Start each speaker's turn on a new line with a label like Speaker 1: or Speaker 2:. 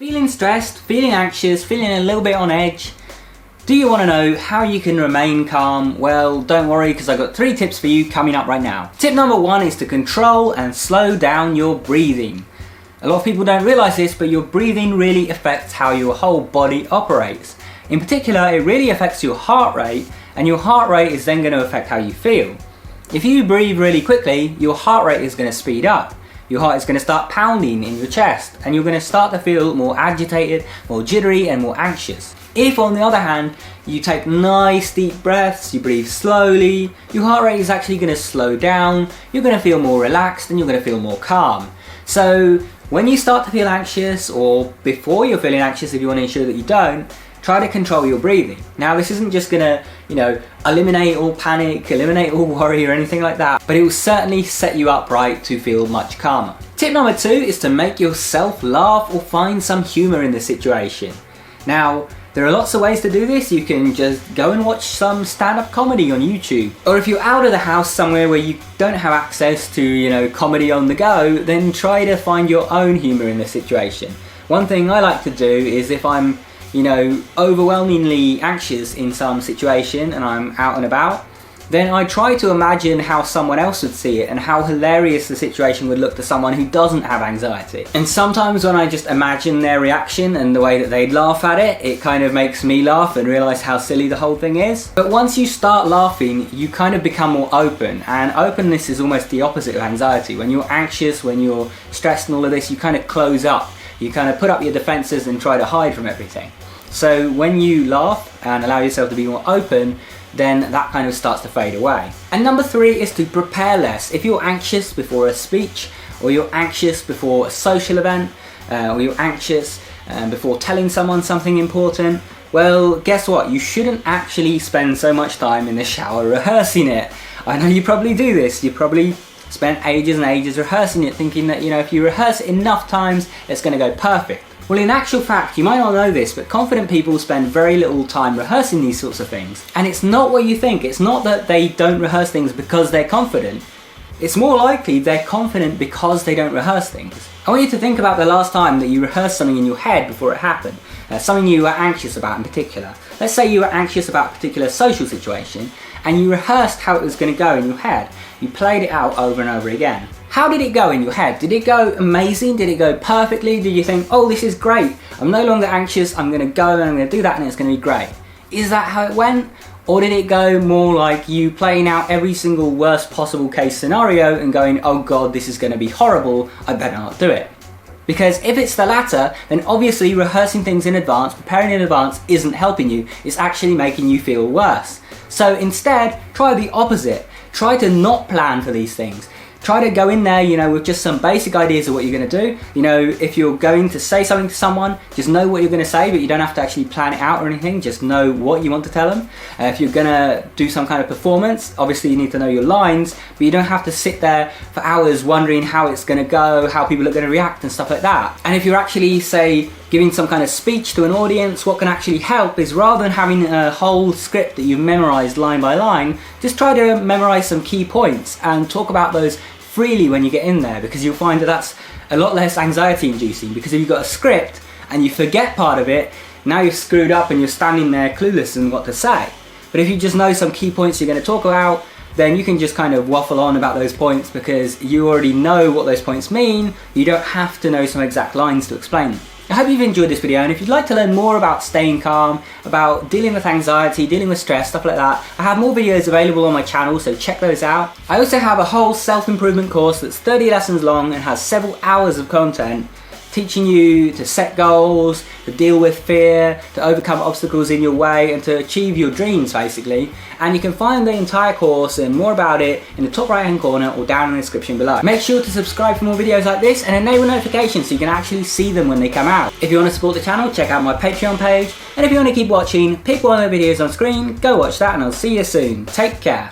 Speaker 1: Feeling stressed, feeling anxious, feeling a little bit on edge? Do you want to know how you can remain calm? Well, don't worry, because I've got 3 tips for you coming up right now. Tip number 1 is to control and slow down your breathing. A lot of people don't realize this, but your breathing really affects how your whole body operates. In particular, it really affects your heart rate, and your heart rate is then going to affect how you feel. If you breathe really quickly, your heart rate is going to speed up. Your heart is going to start pounding in your chest, and you're going to start to feel more agitated, more jittery, and more anxious. If, on the other hand, you take nice deep breaths, you breathe slowly, your heart rate is actually going to slow down, you're going to feel more relaxed, and you're going to feel more calm. So when you start to feel anxious, or before you're feeling anxious if you want to ensure that you don't, try to control your breathing. Now, this isn't just going to, eliminate all panic, eliminate all worry or anything like that, but it will certainly set you up right to feel much calmer. Tip number 2 is to make yourself laugh or find some humor in the situation. Now, there are lots of ways to do this. You can just go and watch some stand-up comedy on YouTube. Or if you're out of the house somewhere where you don't have access to, comedy on the go, then try to find your own humor in the situation. One thing I like to do is if I'm overwhelmingly anxious in some situation and I'm out and about, then I try to imagine how someone else would see it and how hilarious the situation would look to someone who doesn't have anxiety. And sometimes when I just imagine their reaction and the way that they'd laugh at it, it kind of makes me laugh and realise how silly the whole thing is. But once you start laughing, you kind of become more open, and openness is almost the opposite of anxiety. When you're anxious, when you're stressed and all of this, you kind of close up. You kind of put up your defences and try to hide from everything. So when you laugh and allow yourself to be more open, then that kind of starts to fade away. And number 3 is to prepare less. If you're anxious before a speech, or you're anxious before a social event, or you're anxious before telling someone something important, well, guess what? You shouldn't actually spend so much time in the shower rehearsing it. I know you probably do this. You probably spent ages and ages rehearsing it, thinking that, if you rehearse it enough times, it's going to go perfect. Well, in actual fact, you might not know this, but confident people spend very little time rehearsing these sorts of things. And it's not what you think. It's not that they don't rehearse things because they're confident. It's more likely they're confident because they don't rehearse things. I want you to think about the last time that you rehearsed something in your head before it happened. Something you were anxious about in particular. Let's say you were anxious about a particular social situation, and you rehearsed how it was going to go in your head. You played it out over and over again. How did it go in your head? Did it go amazing? Did it go perfectly? Did you think, oh, this is great, I'm no longer anxious, I'm going to go and I'm going to do that and it's going to be great? Is that how it went? Or did it go more like you playing out every single worst possible case scenario and going, oh god, this is going to be horrible, I better not do it? Because if it's the latter, then obviously rehearsing things in advance, preparing in advance isn't helping you, it's actually making you feel worse. So instead, try the opposite. Try to not plan for these things. Try to go in there, with just some basic ideas of what you're going to do. If you're going to say something to someone, just know what you're going to say, but you don't have to actually plan it out or anything. Just know what you want to tell them. If you're going to do some kind of performance, obviously you need to know your lines, but you don't have to sit there for hours wondering how it's going to go, how people are going to react and stuff like that. And if you're actually, say, giving some kind of speech to an audience, what can actually help is rather than having a whole script that you've memorized line by line, just try to memorize some key points and talk about those freely when you get in there, because you'll find that that's a lot less anxiety inducing. Because if you've got a script and you forget part of it, now you're screwed up and you're standing there clueless in what to say. But if you just know some key points you're going to talk about, then you can just kind of waffle on about those points because you already know what those points mean. You don't have to know some exact lines to explain them. I hope you've enjoyed this video, and if you'd like to learn more about staying calm, about dealing with anxiety, dealing with stress, stuff like that, I have more videos available on my channel, so check those out. I also have a whole self-improvement course that's 30 lessons long and has several hours of content teaching you to set goals, to deal with fear, to overcome obstacles in your way, and to achieve your dreams, basically. And you can find the entire course and more about it in the top right hand corner or down in the description below. Make sure to subscribe for more videos like this and enable notifications so you can actually see them when they come out. If you want to support the channel, check out my Patreon page. And if you want to keep watching, pick one of the videos on screen, go watch that, and I'll see you soon. Take care.